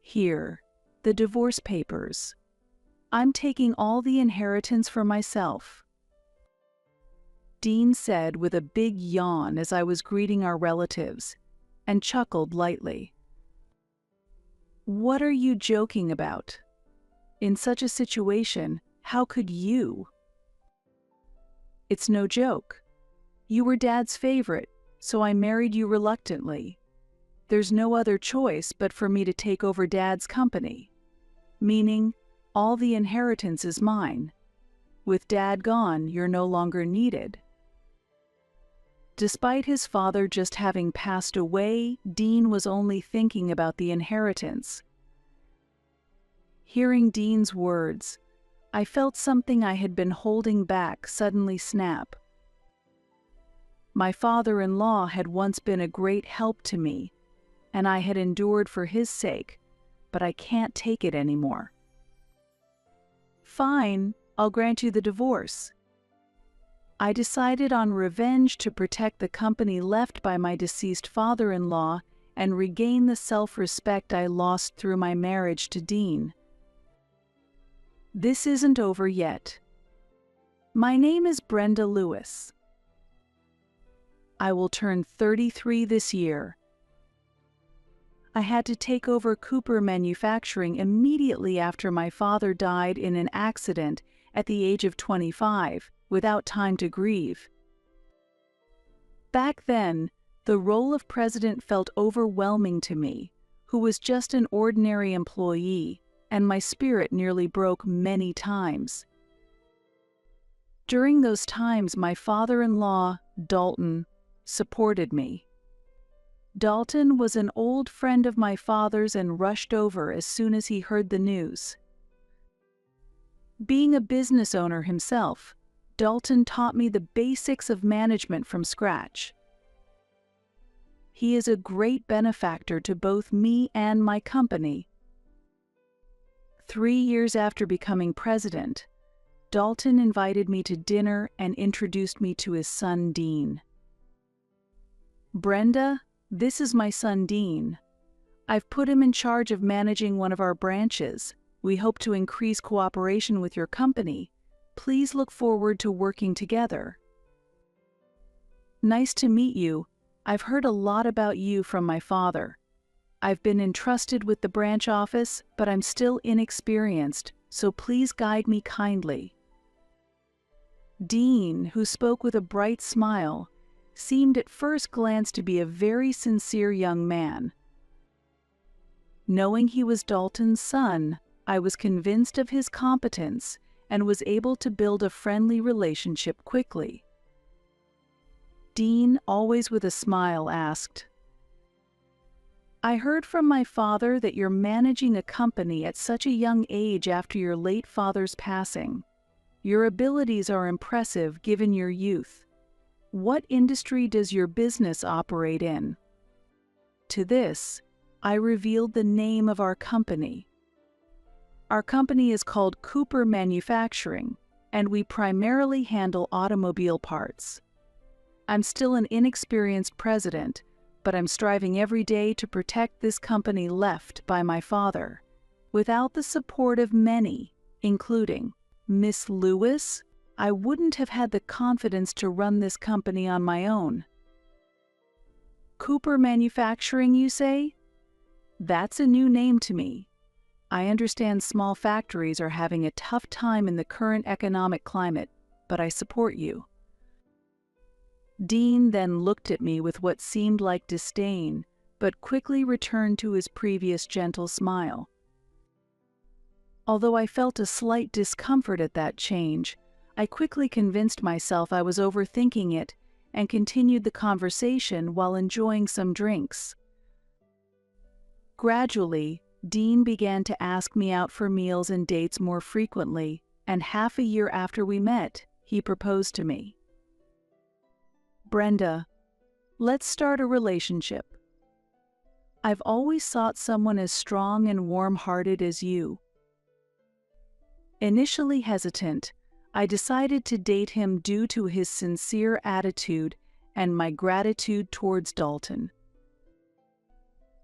Here, the divorce papers. I'm taking all the inheritance for myself." Dean said with a big yawn as I was greeting our relatives, and chuckled lightly. "What are you joking about? In such a situation, how could you?" "It's no joke. You were Dad's favorite, so I married you reluctantly. There's no other choice but for me to take over Dad's company. Meaning, all the inheritance is mine. With Dad gone, you're no longer needed." Despite his father just having passed away, Dean was only thinking about the inheritance. Hearing Dean's words, I felt something I had been holding back suddenly snap. My father-in-law had once been a great help to me, and I had endured for his sake, but I can't take it anymore. "Fine, I'll grant you the divorce." I decided on revenge to protect the company left by my deceased father-in-law and regain the self-respect I lost through my marriage to Dean. This isn't over yet. My name is Brenda Lewis. I will turn 33 this year. I had to take over Cooper Manufacturing immediately after my father died in an accident at the age of 25, without time to grieve. Back then, the role of president felt overwhelming to me, who was just an ordinary employee, and my spirit nearly broke many times. During those times, my father-in-law, Dalton, supported me. Dalton was an old friend of my father's and rushed over as soon as he heard the news. Being a business owner himself, Dalton taught me the basics of management from scratch. He is a great benefactor to both me and my company. 3 years after becoming president, Dalton invited me to dinner and introduced me to his son Dean. "Brenda, this is my son Dean. I've put him in charge of managing one of our branches. We hope to increase cooperation with your company. Please look forward to working together." "Nice to meet you. I've heard a lot about you from my father. I've been entrusted with the branch office, but I'm still inexperienced, so please guide me kindly." Dean, who spoke with a bright smile, seemed at first glance to be a very sincere young man. Knowing he was Dalton's son, I was convinced of his competence and was able to build a friendly relationship quickly. Dean, always with a smile, asked, "I heard from my father that you're managing a company at such a young age after your late father's passing. Your abilities are impressive given your youth. What industry does your business operate in?" To this, I revealed the name of our company. Our company is called Cooper Manufacturing, and we primarily handle automobile parts. I'm still an inexperienced president, but I'm striving every day to protect this company left by my father. Without the support of many, including Miss Lewis, I wouldn't have had the confidence to run this company on my own. Cooper Manufacturing, you say? That's a new name to me. I understand small factories are having a tough time in the current economic climate, but I support you. Dean then looked at me with what seemed like disdain, but quickly returned to his previous gentle smile. Although I felt a slight discomfort at that change, I quickly convinced myself I was overthinking it and continued the conversation while enjoying some drinks. Gradually, Dean began to ask me out for meals and dates more frequently, and half a year after we met, he proposed to me. "Brenda, let's start a relationship. I've always sought someone as strong and warm-hearted as you." Initially hesitant, I decided to date him due to his sincere attitude and my gratitude towards Dalton.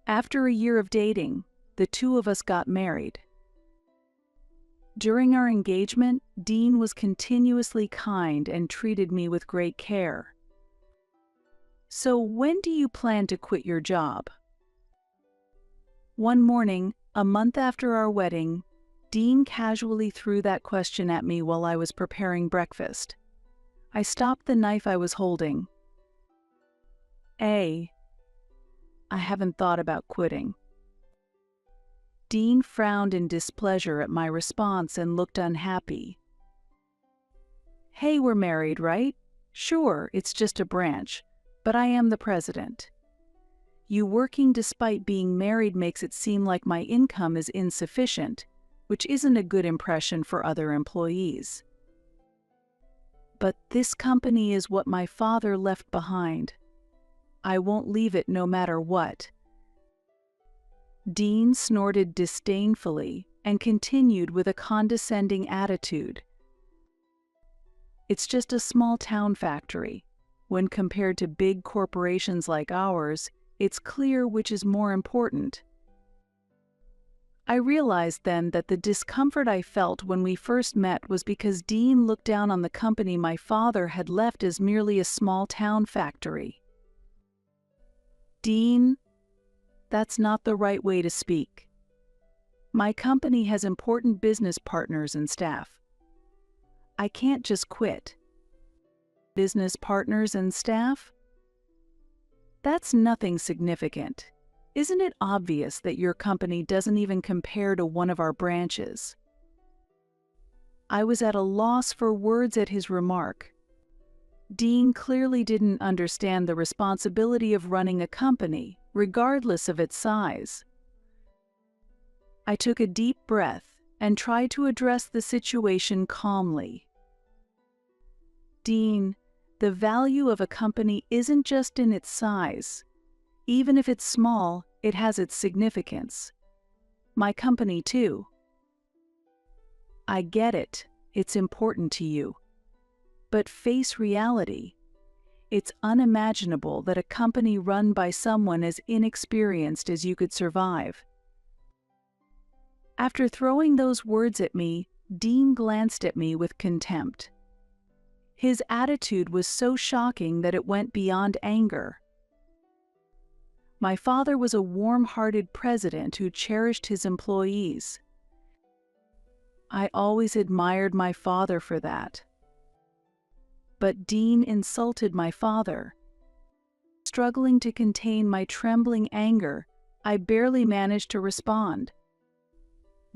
After a year of dating, the two of us got married. During our engagement, Dean was continuously kind and treated me with great care. So when do you plan to quit your job? One morning, a month after our wedding, Dean casually threw that question at me while I was preparing breakfast. I stopped the knife I was holding. I haven't thought about quitting. Dean frowned in displeasure at my response and looked unhappy. Hey, we're married, right? Sure, it's just a branch, but I am the president. You working despite being married makes it seem like my income is insufficient, which isn't a good impression for other employees. But this company is what my father left behind. I won't leave it no matter what. Dean snorted disdainfully and continued with a condescending attitude. It's just a small town factory. When compared to big corporations like ours, it's clear which is more important. I realized then that the discomfort I felt when we first met was because Dean looked down on the company my father had left as merely a small town factory. Dean, that's not the right way to speak. My company has important business partners and staff. I can't just quit. Business partners and staff? That's nothing significant. Isn't it obvious that your company doesn't even compare to one of our branches? I was at a loss for words at his remark. Dean clearly didn't understand the responsibility of running a company, regardless of its size. I took a deep breath and tried to address the situation calmly. Dean, the value of a company isn't just in its size. Even if it's small, it has its significance. My company, too. I get it. It's important to you. But face reality. It's unimaginable that a company run by someone as inexperienced as you could survive. After throwing those words at me, Dean glanced at me with contempt. His attitude was so shocking that it went beyond anger. My father was a warm-hearted president who cherished his employees. I always admired my father for that. But Dean insulted my father. Struggling to contain my trembling anger, I barely managed to respond.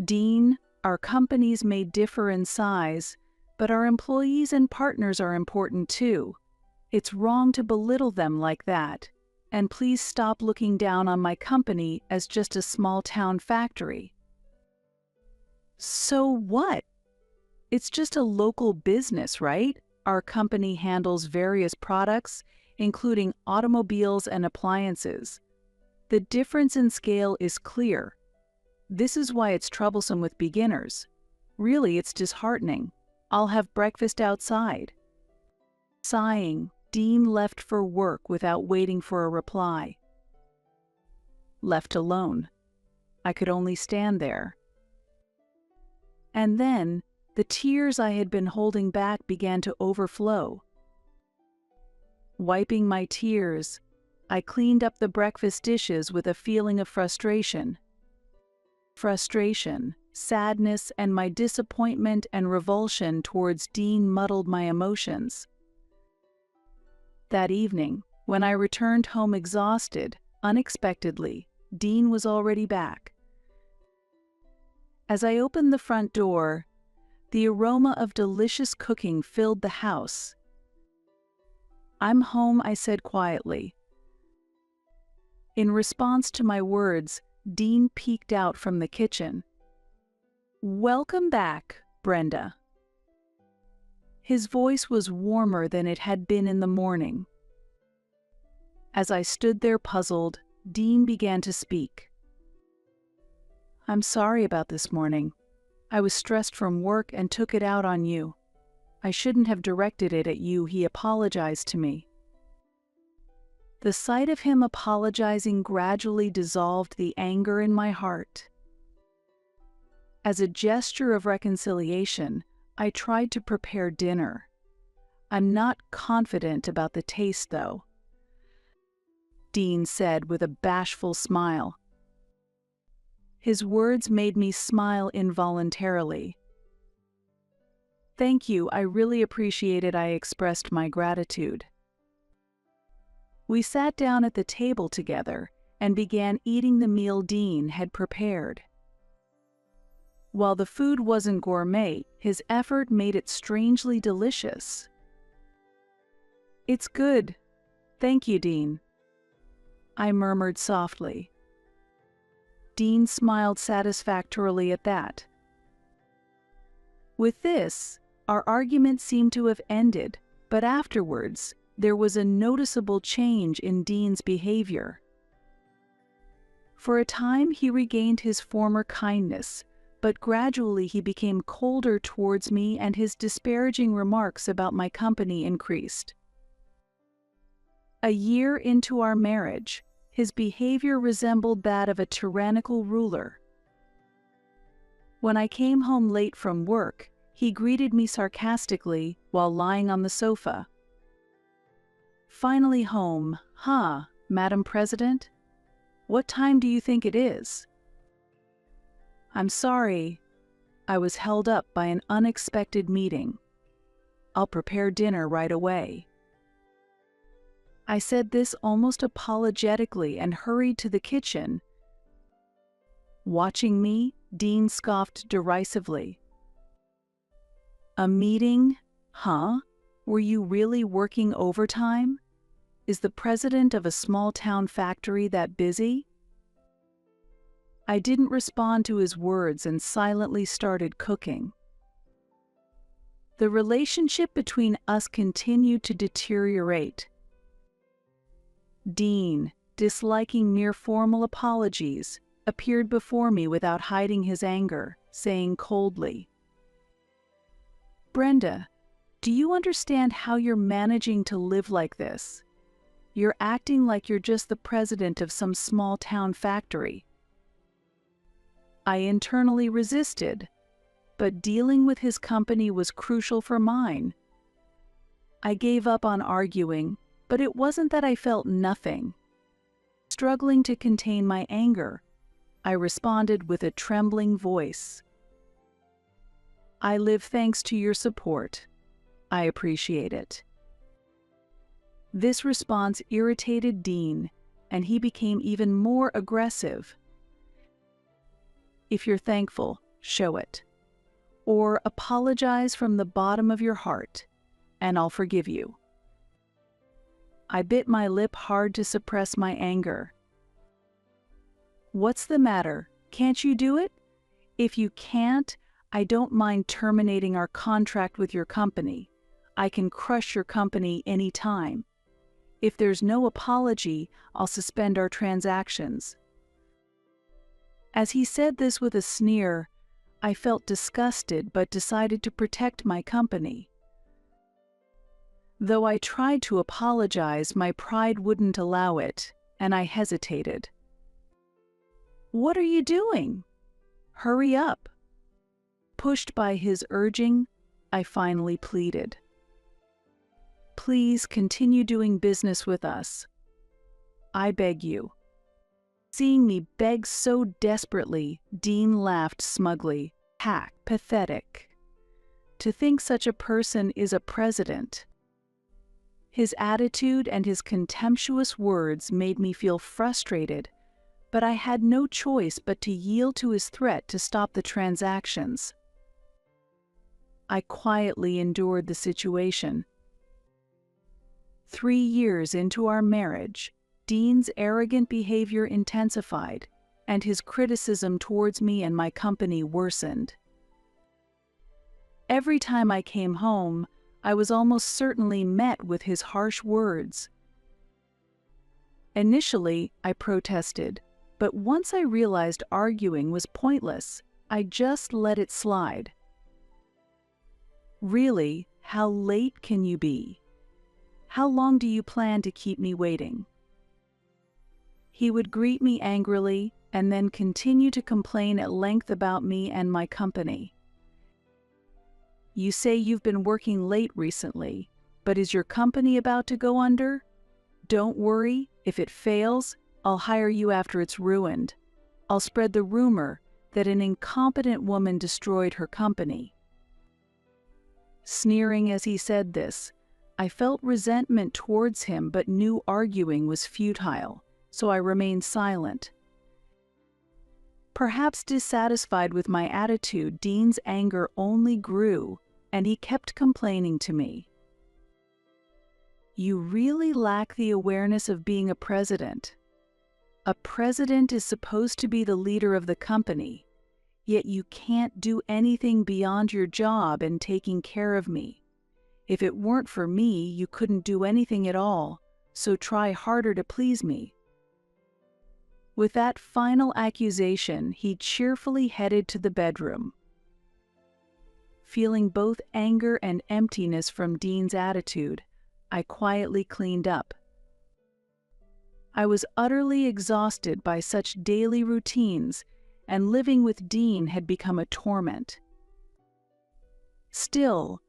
Dean, our companies may differ in size, but our employees and partners are important too. It's wrong to belittle them like that, and please stop looking down on my company as just a small town factory. So what? It's just a local business, right? Our company handles various products, including automobiles and appliances. The difference in scale is clear. This is why it's troublesome with beginners. Really, it's disheartening. I'll have breakfast outside. Sighing, Dean left for work without waiting for a reply. Left alone, I could only stand there. And then, the tears I had been holding back began to overflow. Wiping my tears, I cleaned up the breakfast dishes with a feeling of frustration. Frustration, sadness, and my disappointment and revulsion towards Dean muddled my emotions. That evening, when I returned home exhausted, unexpectedly, Dean was already back. As I opened the front door, the aroma of delicious cooking filled the house. "I'm home," I said quietly. In response to my words, Dean peeked out from the kitchen. "Welcome back, Brenda." His voice was warmer than it had been in the morning. As I stood there puzzled, Dean began to speak. "I'm sorry about this morning. I was stressed from work and took it out on you. I shouldn't have directed it at you," he apologized to me. The sight of him apologizing gradually dissolved the anger in my heart. As a gesture of reconciliation, I tried to prepare dinner. I'm not confident about the taste, though, Dean said with a bashful smile. His words made me smile involuntarily. Thank you, I really appreciate it, I expressed my gratitude. We sat down at the table together and began eating the meal Dean had prepared. While the food wasn't gourmet, his effort made it strangely delicious. It's good. Thank you, Dean, I murmured softly. Dean smiled satisfactorily at that. With this, our argument seemed to have ended, but afterwards, there was a noticeable change in Dean's behavior. For a time, he regained his former kindness, but gradually he became colder towards me and his disparaging remarks about my company increased. A year into our marriage, his behavior resembled that of a tyrannical ruler. When I came home late from work, he greeted me sarcastically while lying on the sofa. Finally home, huh, Madam President? What time do you think it is? I'm sorry, I was held up by an unexpected meeting. I'll prepare dinner right away. I said this almost apologetically and hurried to the kitchen. Watching me, Dean scoffed derisively. A meeting? Huh? Were you really working overtime? Is the president of a small-town factory that busy? I didn't respond to his words and silently started cooking. The relationship between us continued to deteriorate. Dean, disliking mere formal apologies, appeared before me without hiding his anger, saying coldly, "Brenda, do you understand how you're managing to live like this? You're acting like you're just the president of some small-town factory." I internally resisted, but dealing with his company was crucial for mine. I gave up on arguing, but it wasn't that I felt nothing. Struggling to contain my anger, I responded with a trembling voice. I live thanks to your support. I appreciate it. This response irritated Dean, and he became even more aggressive. If you're thankful, show it. Or apologize from the bottom of your heart, and I'll forgive you. I bit my lip hard to suppress my anger. What's the matter? Can't you do it? If you can't, I don't mind terminating our contract with your company. I can crush your company any time. If there's no apology, I'll suspend our transactions. As he said this with a sneer, I felt disgusted but decided to protect my company. Though I tried to apologize, my pride wouldn't allow it, and I hesitated. What are you doing? Hurry up. Pushed by his urging, I finally pleaded. Please continue doing business with us. I beg you. Seeing me beg so desperately, Dean laughed smugly. Hack, pathetic. To think such a person is a president. His attitude and his contemptuous words made me feel frustrated, but I had no choice but to yield to his threat to stop the transactions. I quietly endured the situation. 3 years into our marriage, Dean's arrogant behavior intensified, and his criticism towards me and my company worsened. Every time I came home, I was almost certainly met with his harsh words. Initially, I protested, but once I realized arguing was pointless, I just let it slide. Really, how late can you be? How long do you plan to keep me waiting? He would greet me angrily, and then continue to complain at length about me and my company. You say you've been working late recently, but is your company about to go under? Don't worry, if it fails, I'll hire you after it's ruined. I'll spread the rumor that an incompetent woman destroyed her company. Sneering as he said this, I felt resentment towards him but knew arguing was futile, so I remained silent. Perhaps dissatisfied with my attitude, Dean's anger only grew, and he kept complaining to me. You really lack the awareness of being a president. A president is supposed to be the leader of the company, yet you can't do anything beyond your job and taking care of me. If it weren't for me, you couldn't do anything at all, so try harder to please me. With that final accusation, he cheerfully headed to the bedroom. Feeling both anger and emptiness from Dean's attitude, I quietly cleaned up. I was utterly exhausted by such daily routines, and living with Dean had become a torment. Still,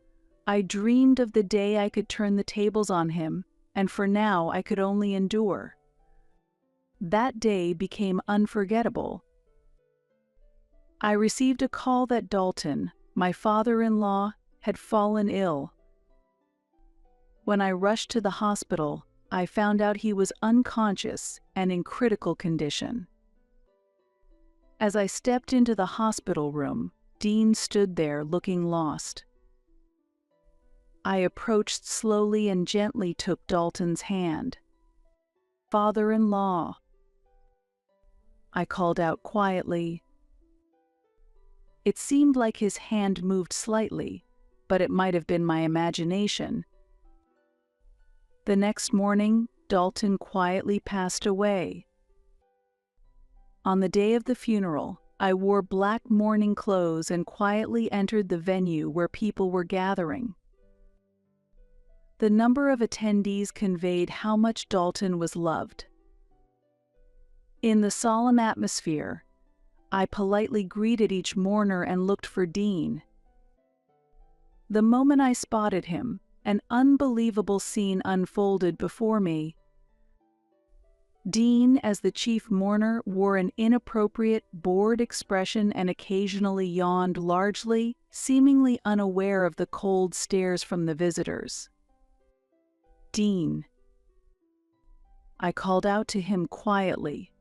I dreamed of the day I could turn the tables on him, and for now I could only endure. That day became unforgettable. I received a call that Dalton, my father-in-law, had fallen ill. When I rushed to the hospital, I found out he was unconscious and in critical condition. As I stepped into the hospital room, Dean stood there looking lost. I approached slowly and gently took Dalton's hand. "Father-in-law," I called out quietly. It seemed like his hand moved slightly, but it might have been my imagination. The next morning, Dalton quietly passed away. On the day of the funeral, I wore black mourning clothes and quietly entered the venue where people were gathering. The number of attendees conveyed how much Dalton was loved. In the solemn atmosphere, I politely greeted each mourner and looked for Dean. The moment I spotted him, an unbelievable scene unfolded before me. Dean, as the chief mourner, wore an inappropriate, bored expression and occasionally yawned largely, seemingly unaware of the cold stares from the visitors. "Dean," I called out to him quietly.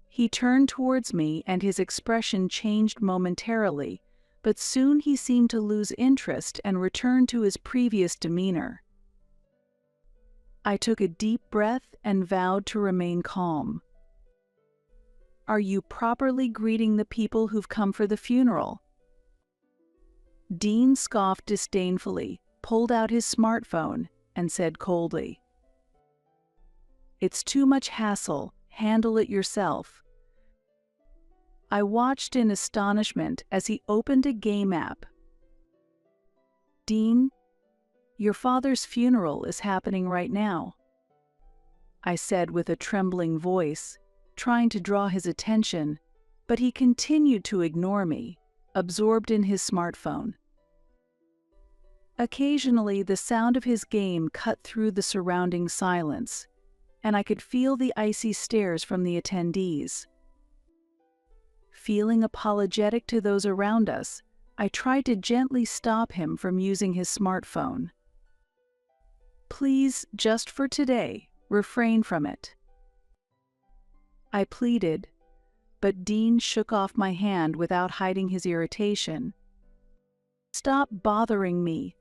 He turned towards me and his expression changed momentarily, but soon he seemed to lose interest and return to his previous demeanor. I took a deep breath and vowed to remain calm. "Are you properly greeting the people who've come for the funeral?" Dean scoffed disdainfully, pulled out his smartphone, and said coldly, "It's too much hassle, handle it yourself." I watched in astonishment as he opened a game app. "Dean, your father's funeral is happening right now," I said with a trembling voice, trying to draw his attention, but he continued to ignore me, absorbed in his smartphone. Occasionally, the sound of his game cut through the surrounding silence, and I could feel the icy stares from the attendees. Feeling apologetic to those around us, I tried to gently stop him from using his smartphone. "Please, just for today, refrain from it," I pleaded, but Dean shook off my hand without hiding his irritation. "Stop bothering me.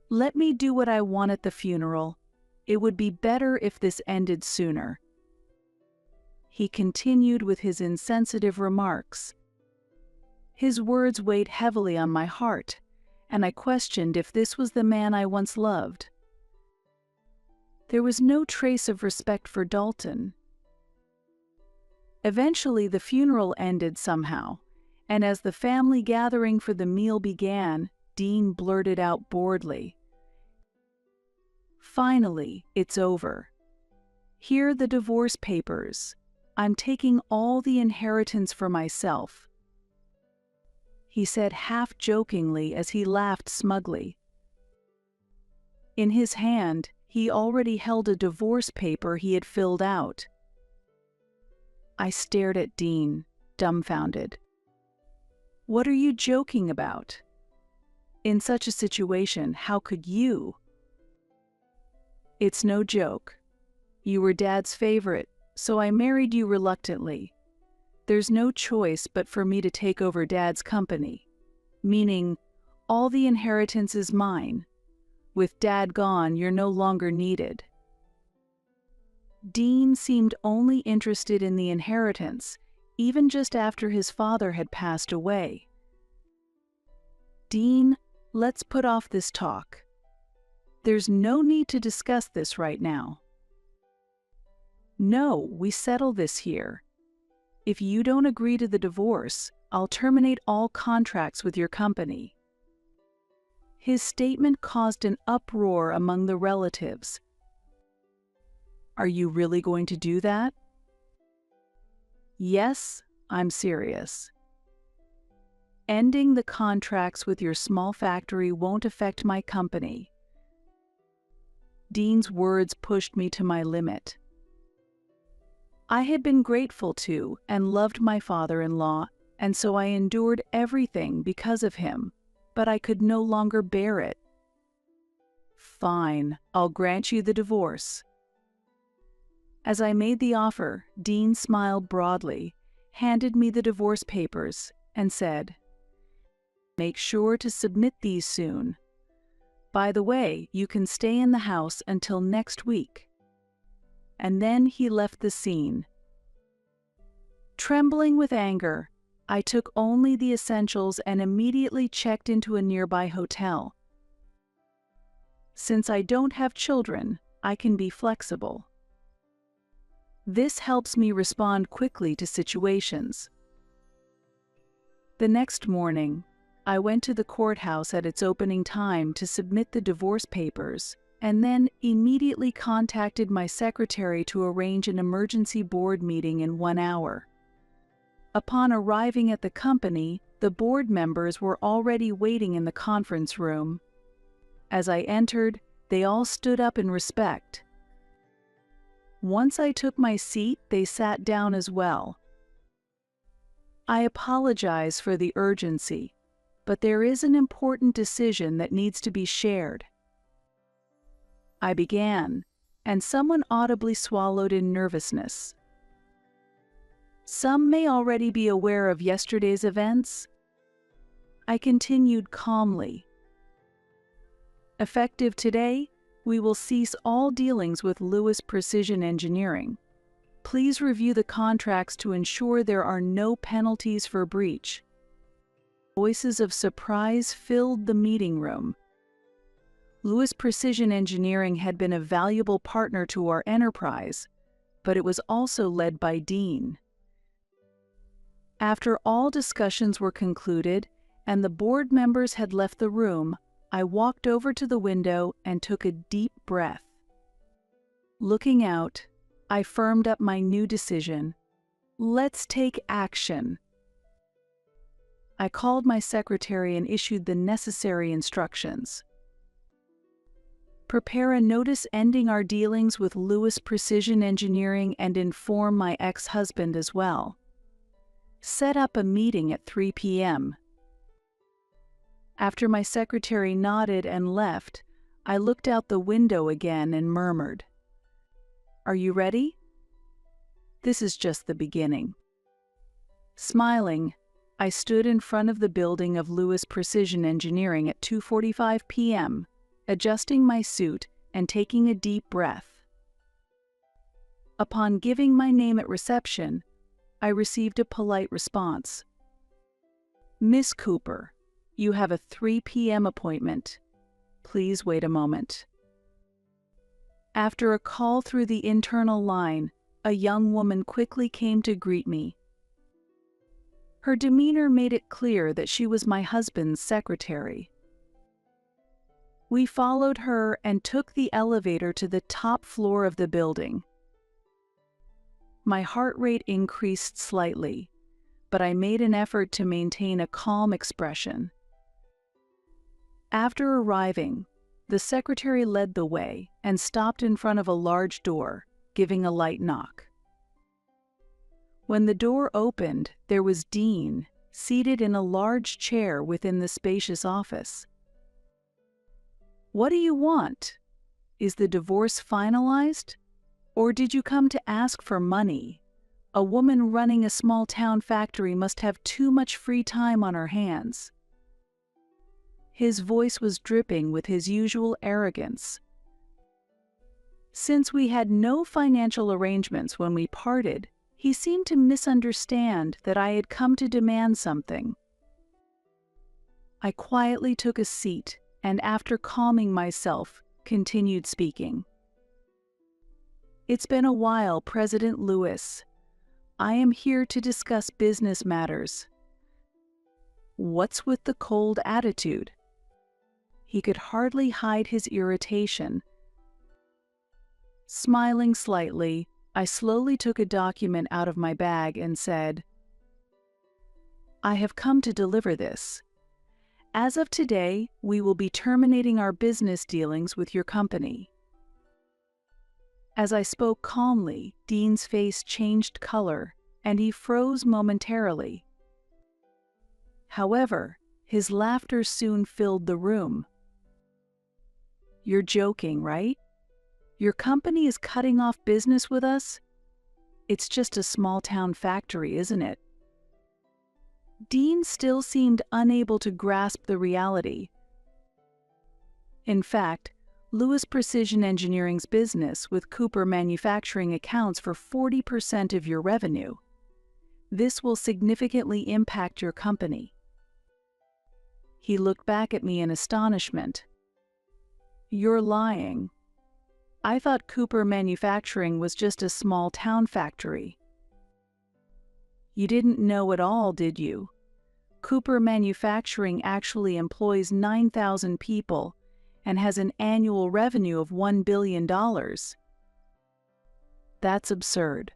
Let me do what I want at the funeral. It would be better if this ended sooner." He continued with his insensitive remarks. His words weighed heavily on my heart, and I questioned if this was the man I once loved. There was no trace of respect for Dalton. Eventually, the funeral ended somehow, and as the family gathering for the meal began, Dean blurted out boredly, "Finally, it's over. Here are the divorce papers. I'm taking all the inheritance for myself," he said half-jokingly as he laughed smugly. In his hand, he already held a divorce paper he had filled out. I stared at Dean, dumbfounded. "What are you joking about? In such a situation, how could you?" "It's no joke. You were Dad's favorite, so I married you reluctantly. There's no choice but for me to take over Dad's company, meaning all the inheritance is mine. With Dad gone, you're no longer needed." Dean seemed only interested in the inheritance, even just after his father had passed away. "Dean, let's put off this talk. There's no need to discuss this right now." "No, we settle this here. If you don't agree to the divorce, I'll terminate all contracts with your company." His statement caused an uproar among the relatives. "Are you really going to do that?" "Yes, I'm serious. Ending the contracts with your small factory won't affect my company." Dean's words pushed me to my limit. I had been grateful to and loved my father-in-law, and so I endured everything because of him, but I could no longer bear it. "Fine, I'll grant you the divorce." As I made the offer, Dean smiled broadly, handed me the divorce papers, and said, "Make sure to submit these soon. By the way, you can stay in the house until next week." And then he left the scene. Trembling with anger, I took only the essentials and immediately checked into a nearby hotel. Since I don't have children, I can be flexible. This helps me respond quickly to situations. The next morning, I went to the courthouse at its opening time to submit the divorce papers, and then immediately contacted my secretary to arrange an emergency board meeting in 1 hour. Upon arriving at the company, the board members were already waiting in the conference room. As I entered, they all stood up in respect. Once I took my seat, they sat down as well. I apologize for the urgency, but there is an important decision that needs to be shared. I began, and someone audibly swallowed in nervousness. Some may already be aware of yesterday's events. I continued calmly. Effective today, we will cease all dealings with Lewis Precision Engineering. Please review the contracts to ensure there are no penalties for breach. Voices of surprise filled the meeting room. Lewis Precision Engineering had been a valuable partner to our enterprise, but it was also led by Dean. After all discussions were concluded and the board members had left the room, I walked over to the window and took a deep breath. Looking out, I firmed up my new decision. Let's take action. I called my secretary and issued the necessary instructions. Prepare a notice ending our dealings with Lewis Precision Engineering and inform my ex-husband as well. Set up a meeting at 3 p.m. After my secretary nodded and left, I looked out the window again and murmured, "Are you ready?" This is just the beginning. Smiling, I stood in front of the building of Lewis Precision Engineering at 2:45 p.m., adjusting my suit and taking a deep breath. Upon giving my name at reception, I received a polite response. "Miss Cooper, you have a 3 p.m. appointment. Please wait a moment." After a call through the internal line, a young woman quickly came to greet me. Her demeanor made it clear that she was my husband's secretary. We followed her and took the elevator to the top floor of the building. My heart rate increased slightly, but I made an effort to maintain a calm expression. After arriving, the secretary led the way and stopped in front of a large door, giving a light knock. When the door opened, there was Dean, seated in a large chair within the spacious office. "What do you want? Is the divorce finalized? Or did you come to ask for money? A woman running a small-town factory must have too much free time on her hands." His voice was dripping with his usual arrogance. Since we had no financial arrangements when we parted, he seemed to misunderstand that I had come to demand something. I quietly took a seat and, after calming myself, continued speaking. "It's been a while, President Lewis. I am here to discuss business matters." "What's with the cold attitude?" He could hardly hide his irritation. Smiling slightly, I slowly took a document out of my bag and said, "I have come to deliver this. As of today, we will be terminating our business dealings with your company." As I spoke calmly, Dean's face changed color, and he froze momentarily. However, his laughter soon filled the room. "You're joking, right? Your company is cutting off business with us? It's just a small-town factory, isn't it?" Dean still seemed unable to grasp the reality. In fact, Lewis Precision Engineering's business with Cooper Manufacturing accounts for 40% of your revenue. This will significantly impact your company. He looked back at me in astonishment. "You're lying. I thought Cooper Manufacturing was just a small-town factory." "You didn't know at all, did you? Cooper Manufacturing actually employs 9,000 people and has an annual revenue of $1 billion. That's absurd."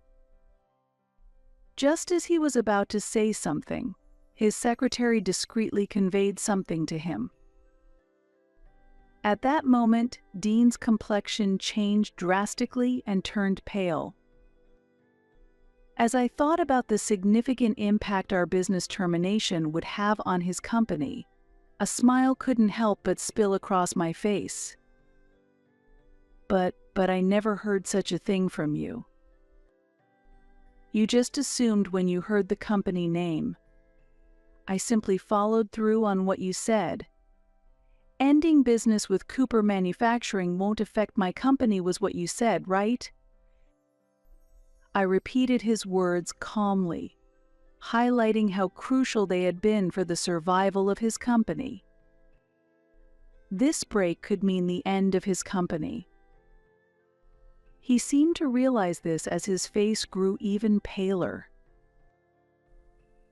Just as he was about to say something, his secretary discreetly conveyed something to him. At that moment, Dean's complexion changed drastically and turned pale. As I thought about the significant impact our business termination would have on his company, a smile couldn't help but spill across my face. But I never heard such a thing from you. You just assumed when you heard the company name. I simply followed through on what you said. Ending business with Cooper Manufacturing won't affect my company was what you said, right? I repeated his words calmly, highlighting how crucial they had been for the survival of his company. This break could mean the end of his company. He seemed to realize this as his face grew even paler.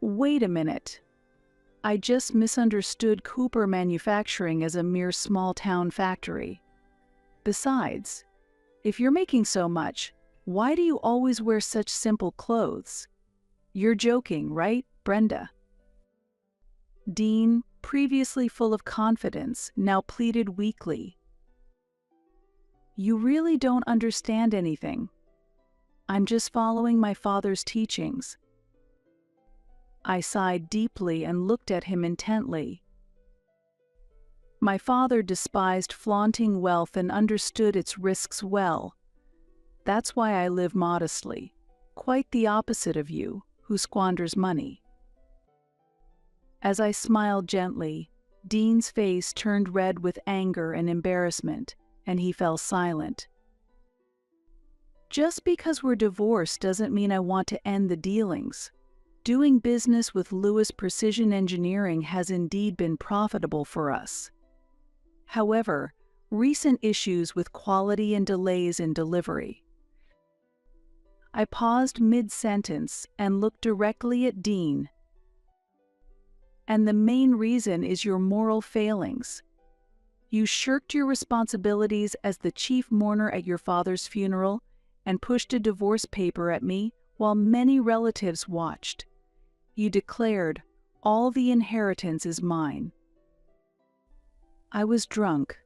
"Wait a minute. I just misunderstood Cooper Manufacturing as a mere small-town factory. Besides, if you're making so much, why do you always wear such simple clothes? You're joking, right, Brenda?" Dean, previously full of confidence, now pleaded weakly. "You really don't understand anything. I'm just following my father's teachings." I sighed deeply and looked at him intently. My father despised flaunting wealth and understood its risks well. That's why I live modestly, quite the opposite of you, who squanders money. As I smiled gently, Dean's face turned red with anger and embarrassment, and he fell silent. Just because we're divorced doesn't mean I want to end the dealings. Doing business with Lewis Precision Engineering has indeed been profitable for us. However, recent issues with quality and delays in delivery. I paused mid-sentence and looked directly at Dean. "And the main reason is your moral failings. You shirked your responsibilities as the chief mourner at your father's funeral and pushed a divorce paper at me while many relatives watched. You declared, "All the inheritance is mine." I was drunk.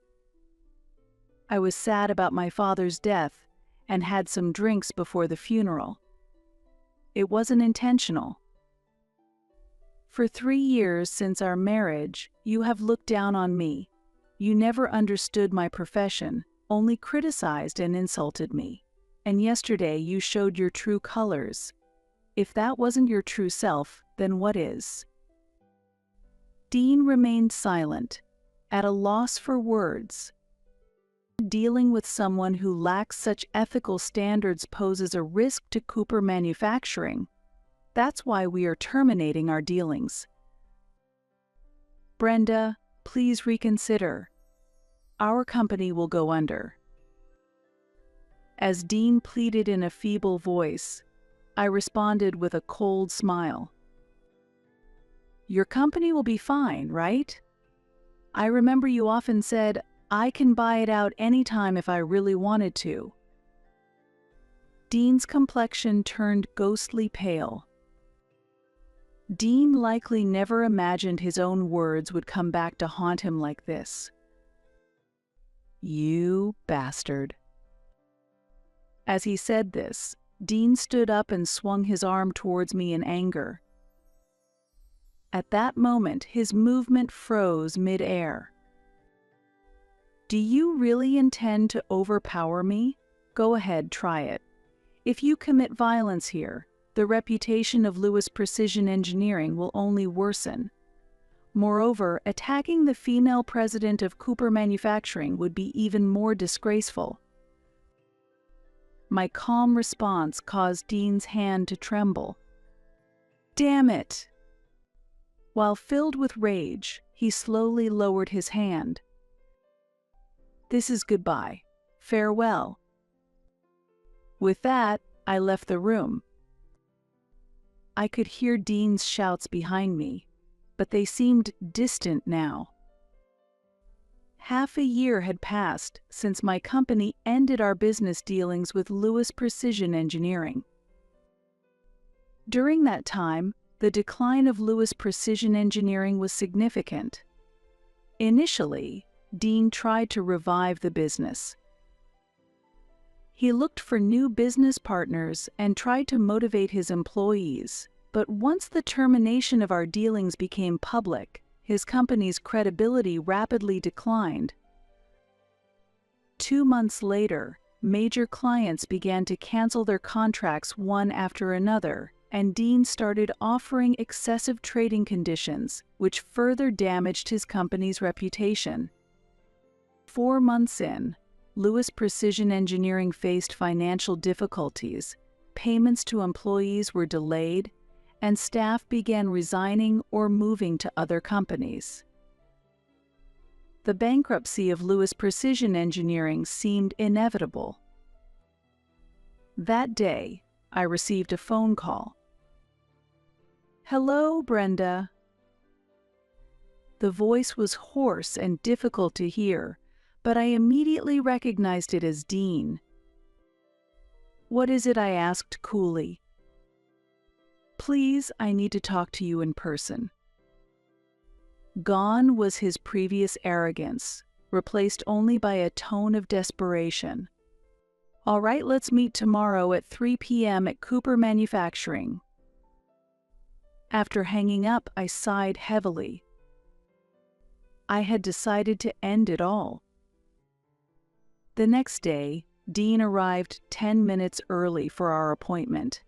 I was sad about my father's death and had some drinks before the funeral. It wasn't intentional. For 3 years since our marriage, you have looked down on me. You never understood my profession, only criticized and insulted me. And yesterday you showed your true colors. If that wasn't your true self, then what is? Dean remained silent, at a loss for words. Dealing with someone who lacks such ethical standards poses a risk to Cooper Manufacturing. That's why we are terminating our dealings. Brenda, please reconsider. Our company will go under. As Dean pleaded in a feeble voice, I responded with a cold smile. Your company will be fine, right? I remember you often said, I can buy it out anytime if I really wanted to. Dean's complexion turned ghostly pale. Dean likely never imagined his own words would come back to haunt him like this. You bastard. As he said this, Dean stood up and swung his arm towards me in anger. At that moment, his movement froze mid-air. Do you really intend to overpower me? Go ahead, try it. If you commit violence here, the reputation of Lewis Precision Engineering will only worsen. Moreover, attacking the female president of Cooper Manufacturing would be even more disgraceful. My calm response caused Dean's hand to tremble. Damn it! While filled with rage, he slowly lowered his hand. This is goodbye. Farewell. With that, I left the room. I could hear Dean's shouts behind me, but they seemed distant now. Half a year had passed since my company ended our business dealings with Lewis Precision Engineering. During that time, the decline of Lewis Precision Engineering was significant. Initially, Dean tried to revive the business. He looked for new business partners and tried to motivate his employees, but once the termination of our dealings became public, his company's credibility rapidly declined. 2 months later, major clients began to cancel their contracts one after another, and Dean started offering excessive trading conditions, which further damaged his company's reputation. 4 months in, Lewis Precision Engineering faced financial difficulties, payments to employees were delayed, and staff began resigning or moving to other companies. The bankruptcy of Lewis Precision Engineering seemed inevitable. That day, I received a phone call. Hello, Brenda. The voice was hoarse and difficult to hear, but I immediately recognized it as Dean. What is it? I asked coolly. Please, I need to talk to you in person. Gone was his previous arrogance, replaced only by a tone of desperation. All right, let's meet tomorrow at 3 p.m. at Cooper Manufacturing. After hanging up, I sighed heavily. I had decided to end it all. The next day, Dean arrived 10 minutes early for our appointment.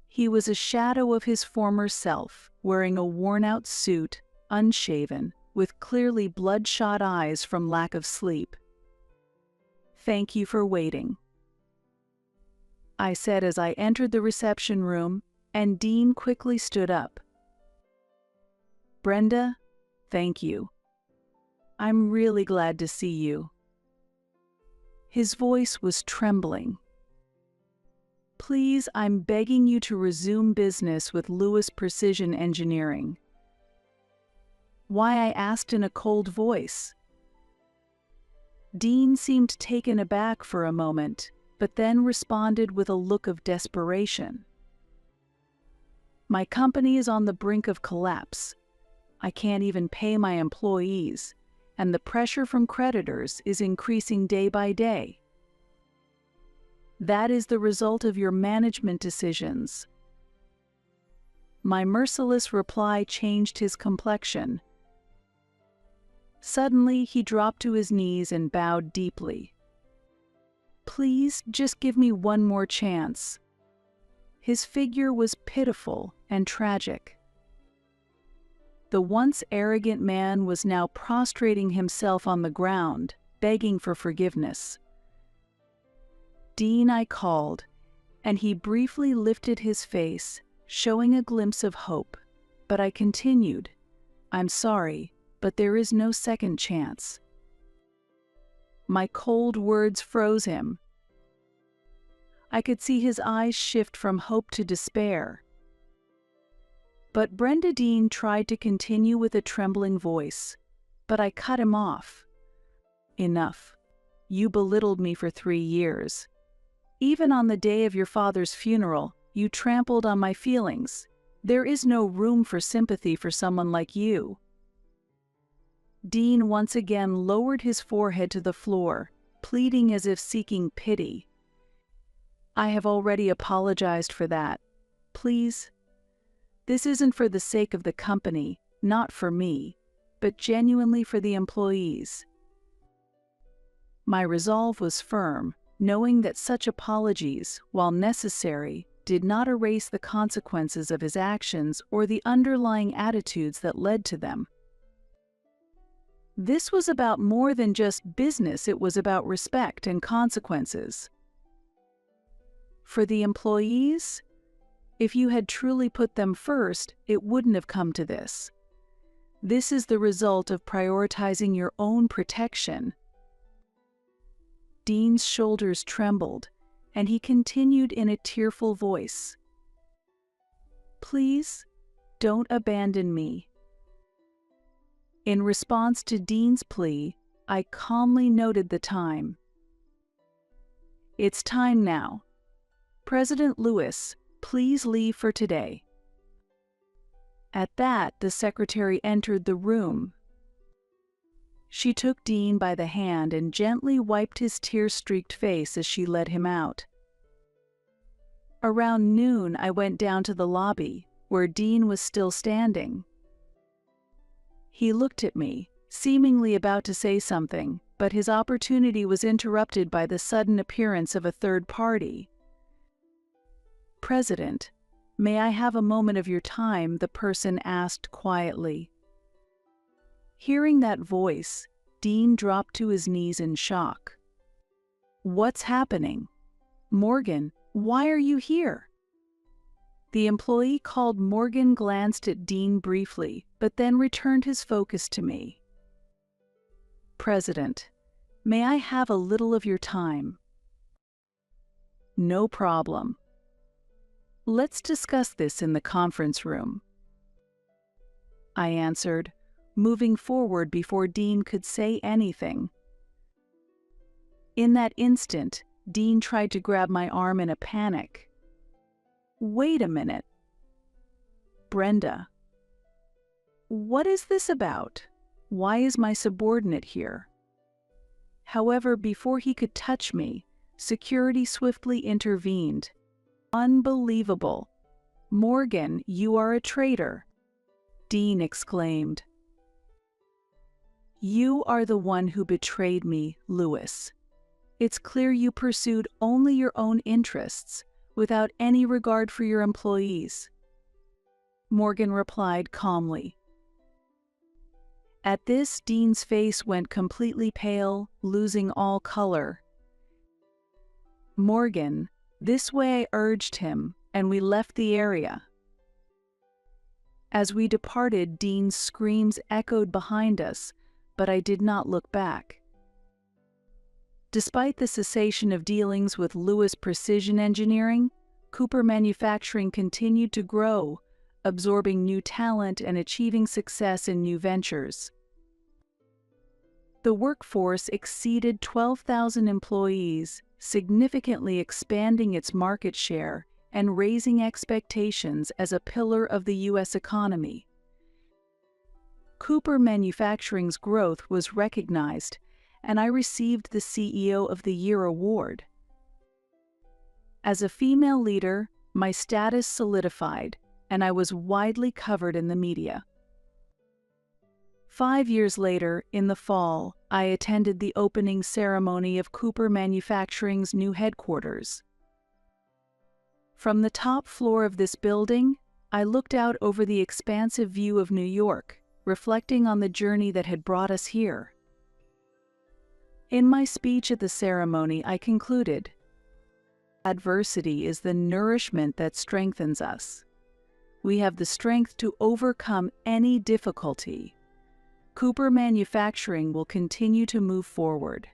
He was a shadow of his former self, wearing a worn-out suit, unshaven, with clearly bloodshot eyes from lack of sleep. Thank you for waiting, I said as I entered the reception room, and Dean quickly stood up. Brenda, thank you. I'm really glad to see you. His voice was trembling. Please, I'm begging you to resume business with Lewis Precision Engineering. Why? I asked in a cold voice. Dean seemed taken aback for a moment, but then responded with a look of desperation. My company is on the brink of collapse. I can't even pay my employees, and the pressure from creditors is increasing day by day. That is the result of your management decisions. My merciless reply changed his complexion. Suddenly, he dropped to his knees and bowed deeply. Please, just give me one more chance. His figure was pitiful and tragic. The once arrogant man was now prostrating himself on the ground, begging for forgiveness. Dean, I called, and he briefly lifted his face, showing a glimpse of hope. But I continued, I'm sorry, but there is no second chance. My cold words froze him. I could see his eyes shift from hope to despair. But Brenda Dean tried to continue with a trembling voice, but I cut him off. Enough. You belittled me for 3 years. Even on the day of your father's funeral, you trampled on my feelings. There is no room for sympathy for someone like you. Dean once again lowered his forehead to the floor, pleading as if seeking pity. I have already apologized for that. Please. This isn't for the sake of the company, not for me, but genuinely for the employees. My resolve was firm, knowing that such apologies, while necessary, did not erase the consequences of his actions or the underlying attitudes that led to them. This was about more than just business, it was about respect and consequences. For the employees, if you had truly put them first, it wouldn't have come to this. This is the result of prioritizing your own protection. Dean's shoulders trembled, and he continued in a tearful voice. Please, don't abandon me. In response to Dean's plea, I calmly noted the time. It's time now. President Lewis, please leave for today. At that, the secretary entered the room. She took Dean by the hand and gently wiped his tear-streaked face as she led him out. Around noon, I went down to the lobby, where Dean was still standing. He looked at me, seemingly about to say something, but his opportunity was interrupted by the sudden appearance of a third party. President, may I have a moment of your time? The person asked quietly. Hearing that voice, Dean dropped to his knees in shock. What's happening? Morgan, why are you here? The employee called Morgan glanced at Dean briefly, but then returned his focus to me. President, may I have a little of your time? No problem. Let's discuss this in the conference room. I answered, moving forward before Dean could say anything. In that instant, Dean tried to grab my arm in a panic. Wait a minute. Brenda. What is this about? Why is my subordinate here? However, before he could touch me, security swiftly intervened. Unbelievable. Morgan, you are a traitor. Dean exclaimed. You are the one who betrayed me, Lewis. It's clear you pursued only your own interests, without any regard for your employees. Morgan replied calmly. At this, Dean's face went completely pale, losing all color. Morgan, this way, I urged him, and we left the area. As we departed, Dean's screams echoed behind us, but I did not look back. Despite the cessation of dealings with Lewis Precision Engineering, Cooper Manufacturing continued to grow, absorbing new talent and achieving success in new ventures. The workforce exceeded 12,000 employees, significantly expanding its market share and raising expectations as a pillar of the U.S. economy. Cooper Manufacturing's growth was recognized, and I received the CEO of the Year award. As a female leader, my status solidified, and I was widely covered in the media. 5 years later, in the fall, I attended the opening ceremony of Cooper Manufacturing's new headquarters. From the top floor of this building, I looked out over the expansive view of New York, reflecting on the journey that had brought us here. In my speech at the ceremony, I concluded, "Adversity is the nourishment that strengthens us. We have the strength to overcome any difficulty. Cooper Manufacturing will continue to move forward."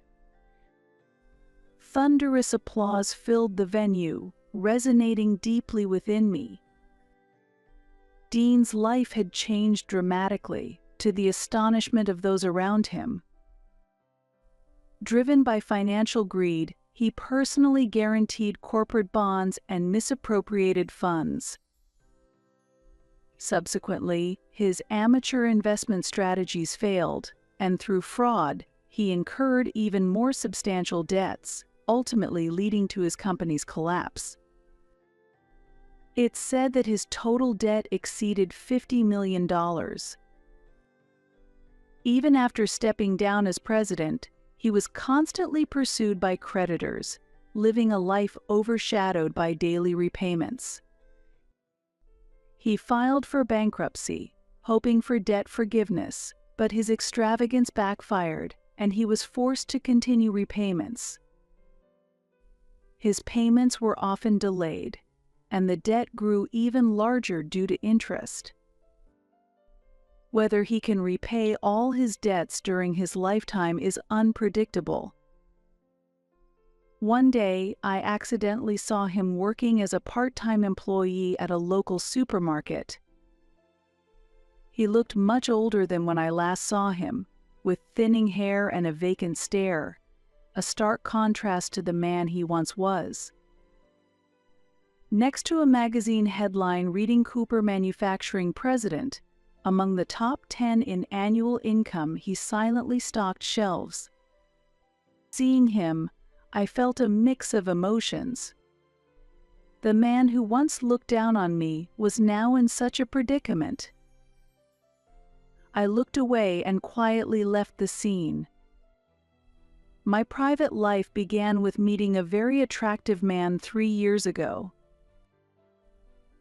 Thunderous applause filled the venue, resonating deeply within me. Dean's life had changed dramatically, to the astonishment of those around him. Driven by financial greed, he personally guaranteed corporate bonds and misappropriated funds. Subsequently, his amateur investment strategies failed, and through fraud, he incurred even more substantial debts, ultimately leading to his company's collapse. It's said that his total debt exceeded $50 million. Even after stepping down as president, he was constantly pursued by creditors, living a life overshadowed by daily repayments. He filed for bankruptcy, hoping for debt forgiveness, but his extravagance backfired, and he was forced to continue repayments. His payments were often delayed, and the debt grew even larger due to interest. Whether he can repay all his debts during his lifetime is unpredictable. One day, I accidentally saw him working as a part-time employee at a local supermarket. He looked much older than when I last saw him, with thinning hair and a vacant stare, a stark contrast to the man he once was. Next to a magazine headline reading Cooper Manufacturing President, among the top 10 in annual income, he silently stocked shelves. Seeing him, I felt a mix of emotions. The man who once looked down on me was now in such a predicament. I looked away and quietly left the scene. My private life began with meeting a very attractive man 3 years ago.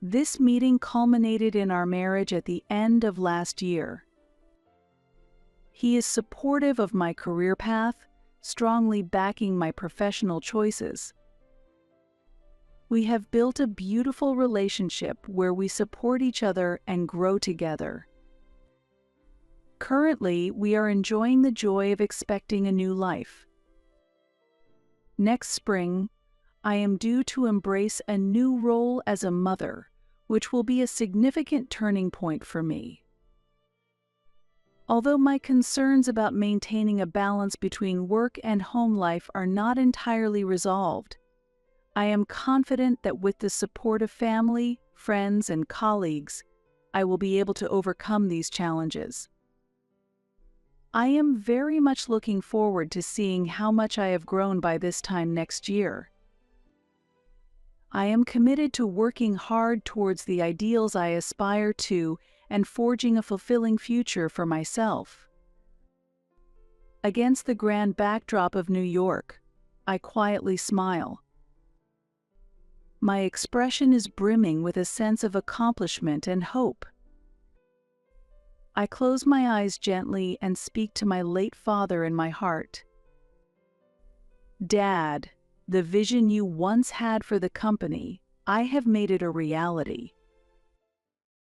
This meeting culminated in our marriage at the end of last year. He is supportive of my career path, strongly backing my professional choices. We have built a beautiful relationship where we support each other and grow together. Currently, we are enjoying the joy of expecting a new life. Next spring, I am due to embrace a new role as a mother, which will be a significant turning point for me. Although my concerns about maintaining a balance between work and home life are not entirely resolved, I am confident that with the support of family, friends, and colleagues, I will be able to overcome these challenges. I am very much looking forward to seeing how much I have grown by this time next year. I am committed to working hard towards the ideals I aspire to and forging a fulfilling future for myself. Against the grand backdrop of New York, I quietly smile. My expression is brimming with a sense of accomplishment and hope. I close my eyes gently and speak to my late father in my heart. Dad, the vision you once had for the company, I have made it a reality.